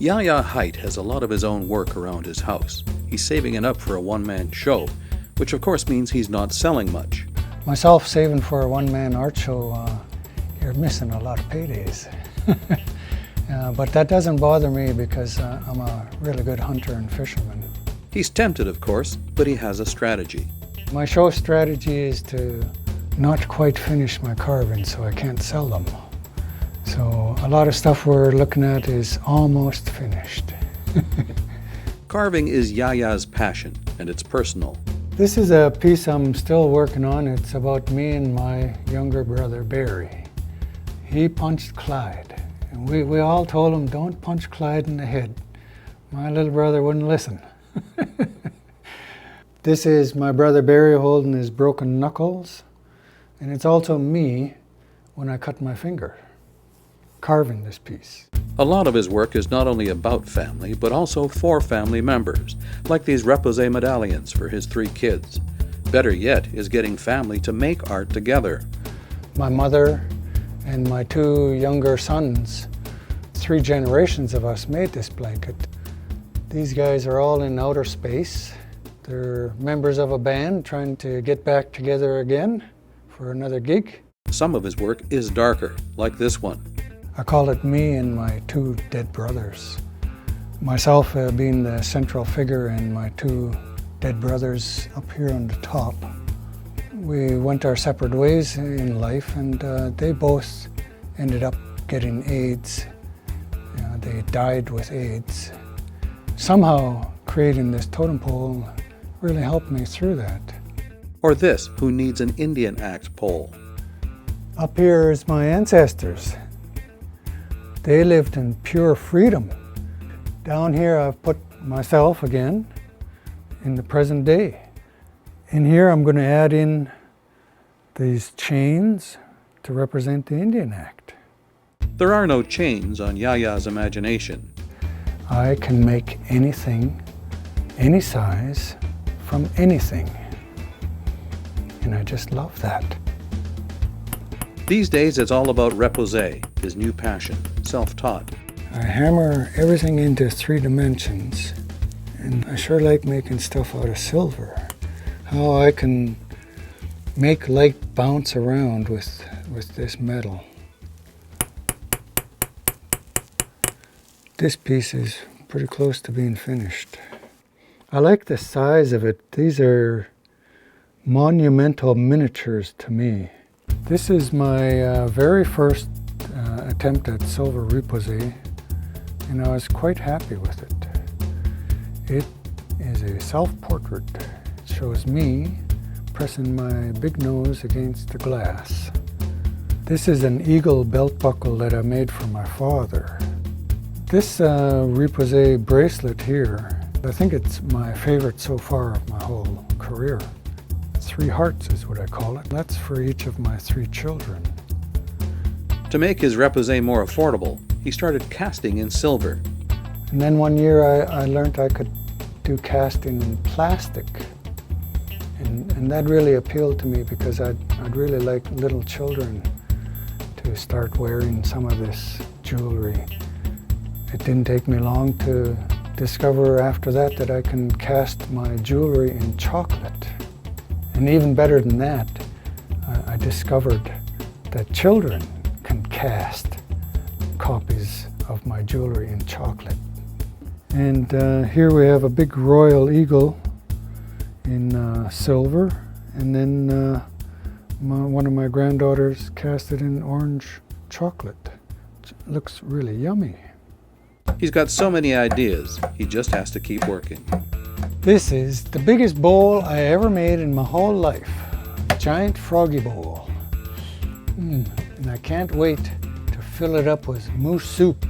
Ya-Ya Heit has a lot of his own work around his house. He's saving it up for a one-man show, which of course means he's not selling much. Myself saving for a one-man art show, you're missing a lot of paydays. But that doesn't bother me because I'm a really good hunter and fisherman. He's tempted, of course, but he has a strategy. My show strategy is to not quite finish my carving so I can't sell them. So a lot of stuff we're looking at is almost finished. Carving is Ya-Ya's passion, and it's personal. This is a piece I'm still working on. It's about me and my younger brother, Barry. He punched Clyde, and we all told him, don't punch Clyde in the head. My little brother wouldn't listen. This is my brother Barry holding his broken knuckles, and it's also me when I cut my finger, carving this piece. A lot of his work is not only about family, but also for family members, like these repoussé medallions for his 3 kids. Better yet is getting family to make art together. My mother and my 2 younger sons, 3 generations of us made this blanket. These guys are all in outer space. They're members of a band trying to get back together again for another gig. Some of his work is darker, like this one. I call it me and my 2 dead brothers. Myself being the central figure and my 2 dead brothers up here on the top. We went our separate ways in life, and they both ended up getting AIDS. They died with AIDS. Somehow creating this totem pole really helped me through that. Or this, who needs an Indian Act pole. Up here is my ancestors. They lived in pure freedom. Down here I've put myself again in the present day. In here I'm going to add in these chains to represent the Indian Act. There are no chains on Ya-Ya's imagination. I can make anything, any size, from anything. And I just love that. These days it's all about repoussé, his new passion, self-taught. I hammer everything into 3 dimensions, and I sure like making stuff out of silver. How I can make light bounce around with this metal. This piece is pretty close to being finished. I like the size of it. These are monumental miniatures to me. This is my very first attempt at silver repoussé, and I was quite happy with it. It is a self-portrait. It shows me pressing my big nose against the glass. This is an eagle belt buckle that I made for my father. This repoussé bracelet here, I think it's my favorite so far of my whole career. 3 hearts is what I call it. That's for each of my 3 children. To make his repoussé more affordable, he started casting in silver. And then one year I learned I could do casting in plastic. And that really appealed to me because I'd really like little children to start wearing some of this jewelry. It didn't take me long to discover after that I can cast my jewelry in chocolate. And even better than that, I discovered that children can cast copies of my jewelry in chocolate. And here we have a big royal eagle in silver, and then one of my granddaughters cast it in orange chocolate. It looks really yummy. He's got so many ideas, he just has to keep working. This is the biggest bowl I ever made in my whole life. A giant froggy bowl. And I can't wait to fill it up with moose soup.